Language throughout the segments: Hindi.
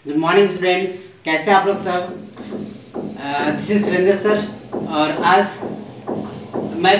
गुड मॉर्निंग स्टूडेंट्स, कैसे आप लोग सब। दिस इज सुरेंद्र सर और आज मैं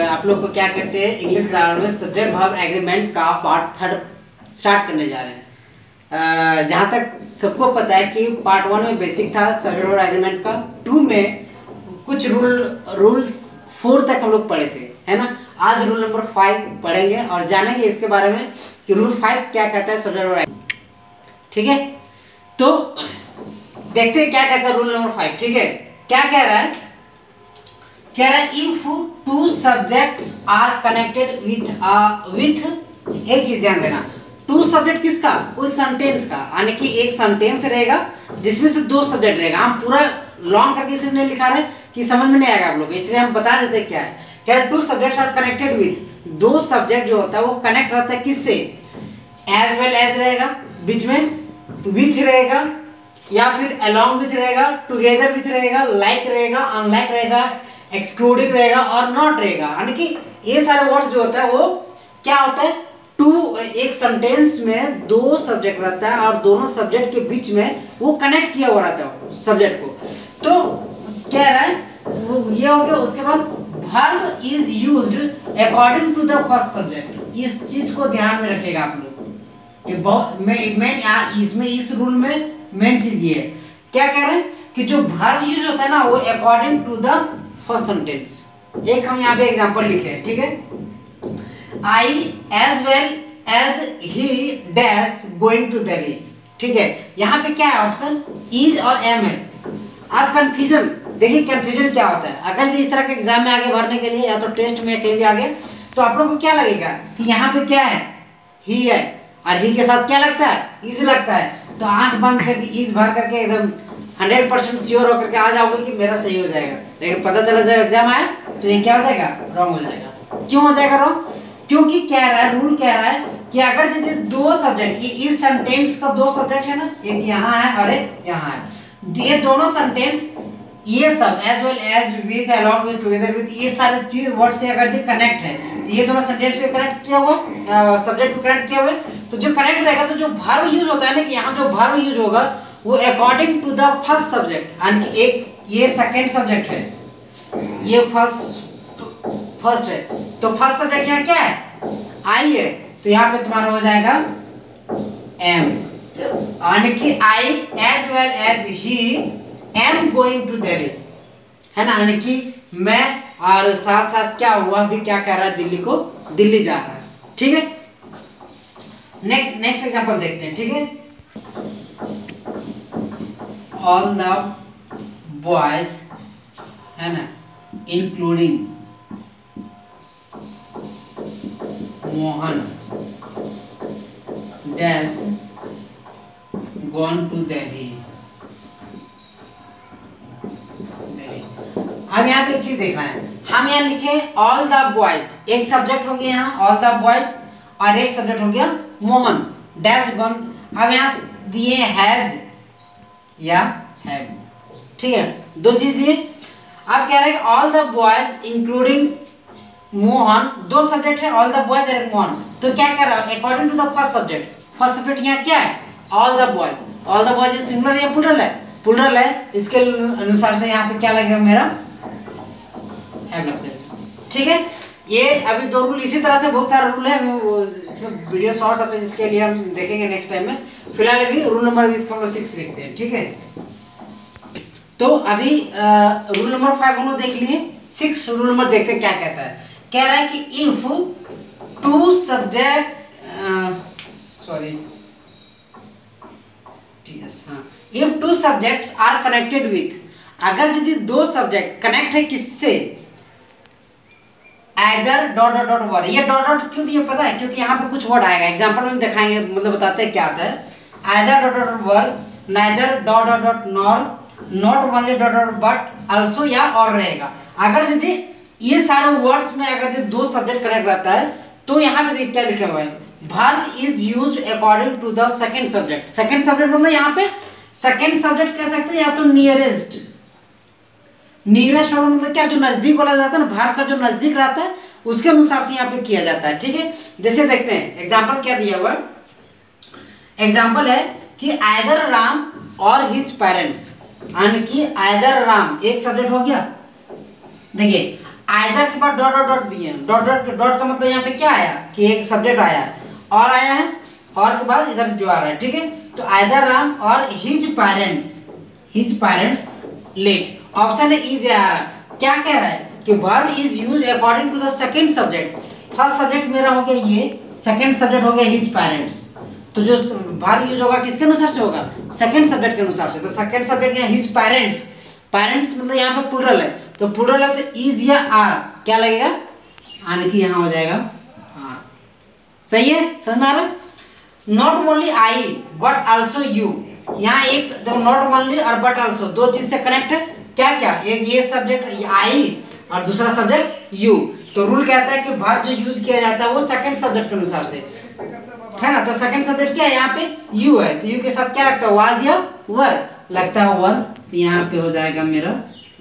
आप लोग को क्या कहते हैं इंग्लिश ग्रामर में सब्जेक्ट वर्ब एग्रीमेंट का पार्ट 3 स्टार्ट करने जा रहे हैं। जहाँ तक सबको पता है कि पार्ट 1 में बेसिक था सब्जेक्ट वर्ब एग्रीमेंट का, 2 में कुछ रूल्स 4 तक हम लोग पढ़े थे, है ना। आज रूल नंबर 5 पढ़ेंगे और जानेंगे इसके बारे में कि रूल 5 क्या कहता है सब्जेक्ट वर्ब एग्रीमेंट। ठीक है, तो देखते हैं क्या कहता है रूल नंबर 5। ठीक है, क्या कह रहा है, if two subjects are connected with एक चीज ध्यान देना, टू सब्जेक्ट किसका, कोई सेंटेंस का, यानी कि एक सेंटेंस रहेगा जिसमें से 2 सब्जेक्ट रहेगा। हम पूरा लॉन्ग करके इसलिए लिखा रहे कि समझ में नहीं आएगा आप लोग, इसलिए हम बता देते क्या है। कह रहा है two subjects are connected with, 2 subject जो होता है वो कनेक्ट रहता है किससे, एज वेल एज रहेगा, बीच में विथ रहेगा, या फिर अलोंग विथ रहेगा, टुगेदर विथ रहेगा, लाइक रहेगा, अनलाइक रहेगा, एक्सक्लूडिंग रहेगा और नॉट रहेगा। यानी कि ये सारे वर्ड्स जो होता है वो क्या होता है, एक सेंटेंस में 2 सब्जेक्ट रहता है और दोनों सब्जेक्ट के बीच में वो कनेक्ट किया हुआ रहता है सब्जेक्ट को। तो कह रहा है ये हो गया। उसके बाद verb is used according to the first subject. इस चीज को ध्यान में रखिएगा आप लोग, ये बहुत इसमें इस रूल में मेन चीज ये है। क्या कह रहे हैं कि जो वर्ब यूज होता है ना वो according to the first sentence. एक हम यहाँ पे एग्जांपल लिखे हैं, ठीक है, I as well as he dash going to Delhi. ठीक है, यहाँ पे क्या है ऑप्शन, इज और एम है। अब कंफ्यूजन देखिए, कंफ्यूजन क्या होता है, अगर इस तरह के एग्जाम में आगे भरने के लिए या तो टेस्ट में कहीं भी आ गया तो आप लोग को क्या लगेगा कि यहाँ पे क्या है, ही है और ही के साथ क्या लगता है, इज लगता है। तो आंख बंद करके इज भर करके एकदम 100% श्योर होकर के आ जाओगे कि मेरा सही हो जाएगा। लेकिन पता चला जब एग्जाम आया तो ये क्या हो जाएगा, रॉन्ग हो जाएगा। क्यों हो जाएगा रॉन्ग, क्योंकि कह रहा है, रूल कह रहा है कि अगर यदि 2 सब्जेक्ट, इस सेंटेंस का 2 सब्जेक्ट है ना, एक यहाँ है और एक यहाँ है, ये दोनों सेंटेंस ये सब as well as with along with together with ये सारे चीज वर्ड से अगर कनेक्ट है, ये दोनों सेंटेंस पे कनेक्ट किया हुआ, सब्जेक्ट को कनेक्ट किया हुआ है, तो जो कनेक्ट रहेगा तो जो वर्ब यूज होता है ना, कि यहाँ जो वर्ब यूज होगा वो according to the first subject, यानी एक ये सेकंड सब्जेक्ट है, ये फर्स्ट है, तो फर्स्ट सब्जेक्ट यहाँ क्या है, आई है, तो यहाँ पे तुम्हारा हो जाएगा एम, यानी कि I as well as he am going to Delhi, है ना, यानी कि मैं और साथ साथ क्या हुआ भी, क्या कह रहा है, दिल्ली जा रहा है। ठीक है, नेक्स्ट एग्जांपल देखते हैं। ठीक है, ऑल द बॉयज, है ना, including Mohan dash gone to Delhi. अब यहाँ पे एक चीज देखना है, हम यहाँ लिखे ऑल द बॉयज, एक सब्जेक्ट हो गया यहाँ ऑल द बॉयज और एक सब्जेक्ट हो गया मोहन डैश गॉन। अब यहाँ दिए हैज या हैव, ठीक है, 2 चीज दिए। अब कह रहे हैं all the boys including Mohan, 2 subject है, ऑल द बॉयज और मोहन, तो क्या कर रहा है according to the first subject. First subject यहाँ क्या है, all the boys. All the boys singular या प्लूरल है, प्लूरल है, इसके अनुसार से यहाँ पे क्या लगेगा मेरा, हैव लग जाएगा। ठीक है, ये अभी 2 रूल, इसी तरह से बहुत सारे रूल है, वो इसमें वीडियो शॉर्ट होता है जिसके लिए हम देखेंगे नेक्स्ट टाइम में। फिलहाल अभी रूल नंबर 20 का 6 लिखते हैं। ठीक है, तो अभी रूल नंबर 5 हम लोग देख लिए, 6 रूल नंबर देखते हैं क्या कहता है। कह रहा है कि if two subject, if two subjects are connected with, अगर यदि 2 सब्जेक्ट कनेक्ट है किससे, either dot dot dot word. ये डॉट डॉट क्यों दिया पता है, क्योंकि यहाँ पे कुछ वर्ड आएगा, एग्जांपल में दिखाएंगे, मतलब बताते हैं क्या आता है। Either dot dot word, neither dot dot dot nor, not only dot dot but also या और रहेगा। अगर यदि ये सारे वर्ड्स में अगर यदि 2 सब्जेक्ट कनेक्ट रहता है तो यहाँ पे क्या लिखा हुआ है, verb is used according to the second subject. Second subject मतलब यहाँ पे सेकंड सब्जेक्ट कह सकते हैं या तो नियरेस्ट, नियरेस्ट वाला मतलब क्या, जो नजदीक वाला रहता है ना, वर्ब का जो नजदीक रहता है उसके अनुसार से यहाँ पे किया जाता है। ठीक है, जैसे देखते हैं एग्जांपल क्या दिया हुआ, एग्जांपल है कि आइदर राम और हिज पेरेंट्स, यानी कि आइदर राम एक सब्जेक्ट हो गया। देखिए आइदर के बाद डॉट डॉट डॉट दिए, डॉट डॉट डॉट का मतलब यहाँ पे क्या आया कि एक सब्जेक्ट आया और आया है, और के बाद इधर जो आ रहा है, ठीक है। तो आइदर राम और हिज पेरेंट्स लेट, ऑप्शन है इज आ रहा है। क्या कह रहा है कि verb is used according to the second subject. First subject मेरा हो गया ये, सेकंड सब्जेक्ट हो गया हिज पेरेंट्स। तो जो वर्ब यूज होगा किसके अनुसार से होगा, सेकंड सब्जेक्ट के अनुसार से। तो सेकंड सब्जेक्ट है हिज पेरेंट्स, पेरेंट्स मतलब यहाँ पे प्लूरल है, तो प्लूरल है तो इज या आर क्या लगेगा, यानी कि यहाँ हो जाएगा आर। सही है, समझ में आ रहा है। Not only I but also you, यहाँ एक देखो नॉट ओनली और बट आल्सो दो चीज से कनेक्ट है। क्या क्या, एक ये सब्जेक्ट आई और दूसरा सब्जेक्ट यू। तो रूल कहता है कि वर्ब जो यूज किया जाता है वो सेकंड सब्जेक्ट के अनुसार से है ना। तो सेकंड सब्जेक्ट क्या है यहाँ पे, यू है, तो यू के साथ क्या लगता है, वाज या वर लगता है, वर। तो यहाँ पे हो जाएगा मेरा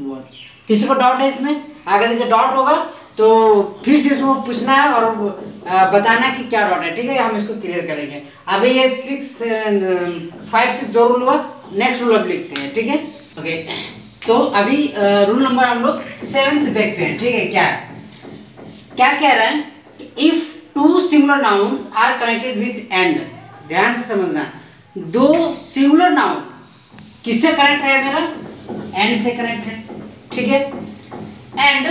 वर। किसी को डाउट है इसमें, अगर देखिए डाउट होगा तो फिर से इसमें पूछना है और बताना है कि क्या डाउट है, ठीक है। हम इसको क्लियर करेंगे। अभी ये 5 6 दो रूल हुआ, नेक्स्ट रूल अब लिखते हैं, ठीक है। ओके, तो अभी रूल नंबर हम लोग 7 देखते हैं, ठीक है। क्या कह रहा है, if two singular nouns are connected with and, ध्यान से समझना, दो सिंगुलर नाउन किससे कनेक्ट है, मेरा एंड से कनेक्ट है, ठीक है। And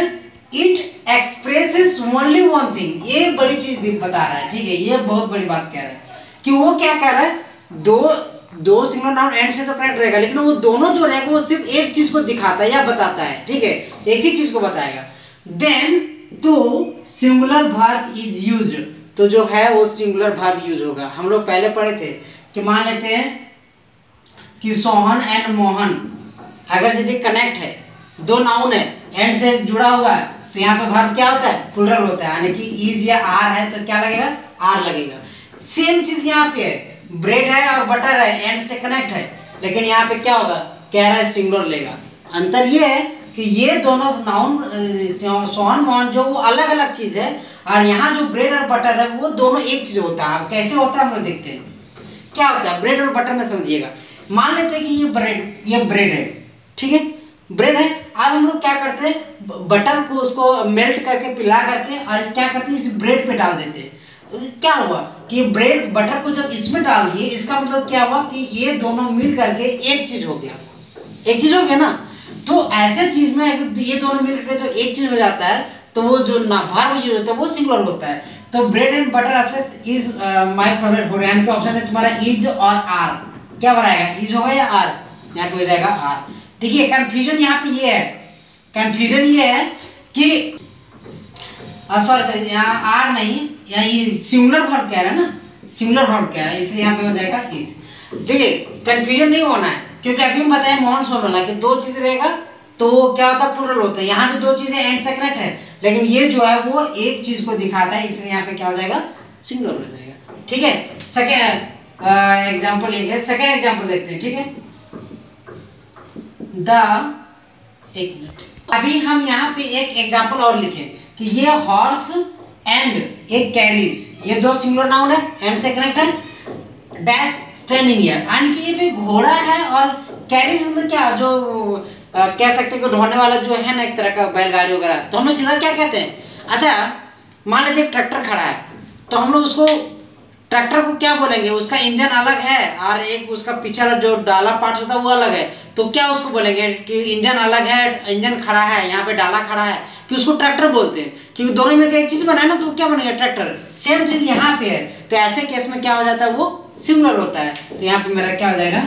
it expresses only one thing, ये बड़ी चीज बता रहा है, ठीक है। ये बहुत बड़ी बात कह रहा है कि वो क्या कह रहा है, दो सिंगुलर नाउन एंड से तो कनेक्ट रहेगा, लेकिन वो दोनों जो रहेगा वो सिर्फ एक चीज को दिखाता है या बताता है, ठीक है, एक ही चीज को बताएगा। देन तो सिंगुलर वर्ब इज यूज्ड, तो जो है वो सिंगुलर वर्ब यूज होगा। हम लोग पहले पढ़े थे कि मान लेते हैं कि सोहन एंड मोहन, अगर यदि कनेक्ट है, दो नाउन है, एंड से जुड़ा हुआ है, तो यहाँ पे वर्ब क्या होता है, प्लूरल होता है, यानी कि इज या आर है तो क्या लगेगा, आर लगेगा। सेम चीज यहाँ पे है, ब्रेड है और बटर है, एंड से कनेक्ट है, लेकिन यहाँ पे क्या होगा, कह रहा है सिंगुलर लेगा। अंतर ये है कि ये दोनों नाउन सोहन मोहन जो वो अलग अलग चीज है, और यहाँ जो ब्रेड और बटर है वो दोनों एक चीज होता है। कैसे होता है हम लोग देखते हैं, क्या होता है ब्रेड और बटर में, समझिएगा। मान लेते हैं कि ये ब्रेड है, ठीक है, ब्रेड है। अब हम लोग क्या करते हैं, बटर को उसको मेल्ट करके पिला करके और इस क्या करते हैं, इस ब्रेड पे डाल देते हैं। क्या हुआ कि ब्रेड बटर को जब इसमें डाल दिए, इसका मतलब क्या हुआ कि ये दोनों मिल करके एक चीज हो गया, एक चीज हो गया ना। तो ऐसे चीज में ये दोनों मिल करके जो एक चीज हो जाता है, तो वो जो ना वर्ब यूज होता है वो सिंगुलर होता है। तो bread and butter space is my favourite food, यानी कि ऑप्शन है तुम्हारा इज और आर। क्या बनाएगा, इज होगा या आर, यहाँ पे हो जाएगा आर। देखिए कंफ्यूजन यहाँ पे ये है, कंफ्यूजन ये है कि सॉरी यहाँ आर नहीं, यहाँ ये सिंगुलर वर्ब कह रहा है ना, सिंगुलर वर्ब कह रहा है, इसलिए यहाँ पे हो जाएगा इज। देखिए कंफ्यूजन नहीं होना है, क्योंकि अभी हम बताए मोहन सोहन कि दो चीज रहेगा तो क्या होता है, प्लूरल होता है। यहाँ पे दो चीजें एंड से कनेक्ट है, लेकिन ये जो है वो एक चीज को दिखाता है, इसलिए यहाँ पे क्या हो जाएगा, सिंगुलर हो जाएगा, ठीक है। सेकेंड एग्जाम्पल ये, सेकेंड एग्जाम्पल देखते हैं, ठीक है। एक मिनट, अभी हम यहाँ पे एक एग्जाम्पल और लिखे कि ये हॉर्स एंड एक कैरीज, ये दो सिंगुलर नाउन है, एंड से कनेक्ट है, डैश स्टैंडिंग हियर, यानी कि ये भी घोड़ा है और कैरीज मतलब क्या, जो कह सकते हैं ढोने वाला जो है ना, एक तरह का बैलगाड़ी वगैरह। तो हम लोग सीधा क्या कहते हैं, अच्छा मान लेते ट्रैक्टर खड़ा है, तो हम लोग उसको ट्रैक्टर को क्या बोलेंगे, उसका इंजन अलग है और एक उसका पीछे जो डाला पार्ट होता है वो अलग है, तो क्या उसको बोलेंगे कि इंजन अलग है, इंजन खड़ा है, यहाँ पे डाला खड़ा है, कि उसको ट्रैक्टर बोलते हैं, क्योंकि दोनों मिलकर एक चीज बनाए ना, तो क्या बनेगा, ट्रैक्टर। सेम चीज यहाँ पे है, तो ऐसे केस में क्या हो जाता है, वो सिंगुलर होता है, तो यहाँ पे मेरा क्या हो जाएगा,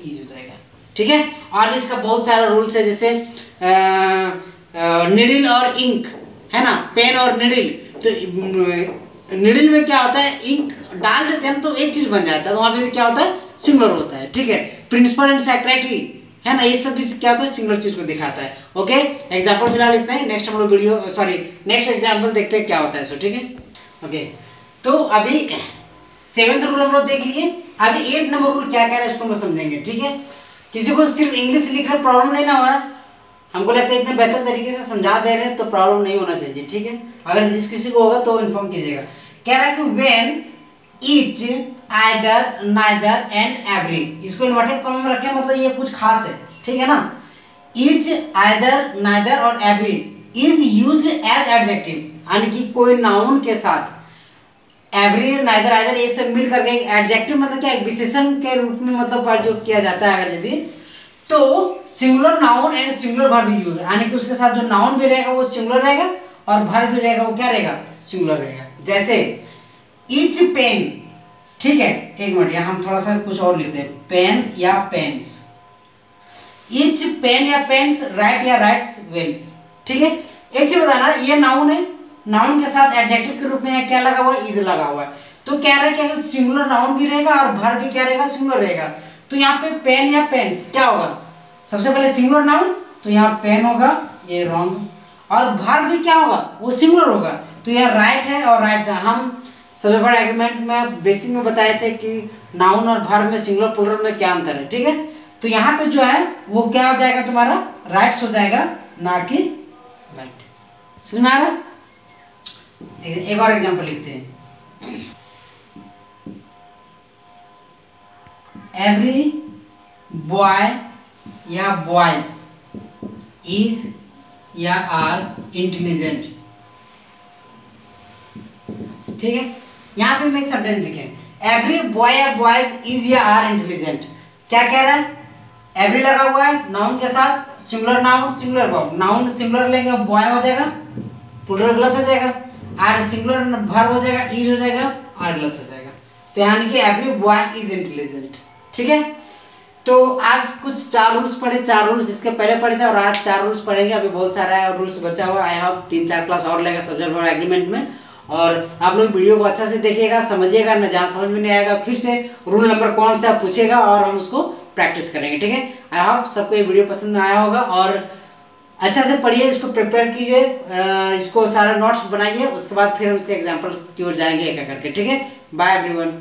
इज हो जाएगा, ठीक है। और इसका बहुत सारा रूल्स है, जैसे निडिल और इंक है ना, पेन और निडिल। तो निडिल में क्या होता है, इंक डाल देते हैं तो एक चीज बन जाता है, तो वहां पे भी क्या होता है, सिंगुलर होता है, ठीक है। प्रिंसिपल एंड सेक्रेटरी है ना, ये सब भी क्या होता है, सिंगुलर चीज को दिखाता है। ओके, एग्जांपल फिलहाल इतना ही, नेक्स्ट हम लोग वीडियो नेक्स्ट एग्जांपल देखते हैं क्या होता है, सो ठीक है। ओके, तो अभी 7th रूल हम लोग देख लिए, अभी 8 नंबर रूल क्या कह रहा है इसको हम समझेंगे, ठीक है। किसी को सिर्फ इंग्लिश लिखकर प्रॉब्लम नहीं ना हो रहा, हमको लगता है इतने बेहतर तरीके से समझा दे रहे हैं तो प्रॉब्लम नहीं होना चाहिए, ठीक है। अगर जिस किसी को होगा तो इन्फॉर्म कीजिएगा। कह रहा है कि each, either, neither and every. इसको इन्वर्टेड कॉमा में रखें, मतलब ये कुछ खास है, ठीक है ना। ईच, आइदर, नाइदर और every is used as adjective, यानी कि कोई नाउन के साथ एवरी, नाइदर, आइदर ये सब मिल करके एक एडजेक्टिव मतलब क्या, एक विशेषण के रूप में मतलब प्रयोग किया जाता है अगर यदि, तो singular noun and singular verb use, यानी कि उसके साथ जो नाउन भी रहेगा वो सिंगुलर रहेगा और वर्ब भी रहेगा वो क्या रहेगा, सिंगुलर रहेगा। जैसे ईच पेन, ठीक है, एक मिनट यहाँ हम थोड़ा सा कुछ और लिखते हैं, पेन या पेन्स, ईच पेन या पेन्स राइट या राइट्स वेल, ठीक है। एक चीज बताना, ये नाउन है, नाउन के साथ एडजेक्टिव के रूप में क्या लगा हुआ है, इज लगा हुआ है, तो कह रहा है कि अगर सिंगुलर नाउन भी रहेगा और वर्ब भी क्या रहेगा, सिंगुलर रहेगा, तो यहाँ पे पेन या पेन्स क्या होगा, सबसे पहले सिंगुलर नाउन, तो यहाँ पेन होगा, ये रॉन्ग, और वर्ब भी क्या होगा, वो सिंगुलर होगा, तो यह राइट है और राइट्स है। हम सबसे बड़ा एग्रीमेंट में बेसिक में बताए थे कि नाउन और वर्ब में सिंगुलर प्लूरल में क्या अंतर है, ठीक है। तो यहाँ पे जो है वो क्या हो जाएगा, तुम्हारा राइट्स हो जाएगा, ना कि राइट। समझ में आ रहा है? एक और एग्जांपल लिखते हैं, एवरी बॉय या बॉयज इज या आर इंटेलिजेंट, ठीक है। यहाँ पे हम एक सेंटेंस लिखें, एवरी बॉय या बॉयज इज या आर इंटेलिजेंट, क्या कह रहा है, एवरी लगा हुआ है नाउन के साथ, singular noun singular verb, noun singular लेंगे बॉय हो जाएगा, प्लूरल गलत हो जाएगा, आर सिंगुलर वर्ब हो जाएगा, इज हो जाएगा, आर गलत हो जाएगा, तो यानी कि एवरी बॉय इज इंटेलिजेंट, ठीक है। तो आज कुछ 4 रूल्स पढ़े, 4 रूल्स इसके पहले पढ़े थे और आज 4 रूल्स पढ़ेंगे, अभी बहुत सारा रूल्स बचा हुआ है, आई होप 3-4 क्लास और लेगा सब्जेक्ट वर्ब एग्रीमेंट में, और आप लोग वीडियो को अच्छा से देखिएगा, समझिएगा, न जहाँ समझ में नहीं आएगा फिर से रूल नंबर कौन सा पूछेगा और हम उसको प्रैक्टिस करेंगे, ठीक है। आई होप सबको ये वीडियो पसंद में आया होगा और अच्छा से पढ़िए, इसको प्रिपेयर कीजिए, इसको सारा नोट्स बनाइए, उसके बाद फिर हम इसके एग्जाम्पल्स की ओर जाएंगे एक एक करके, ठीक है। Bye everyone.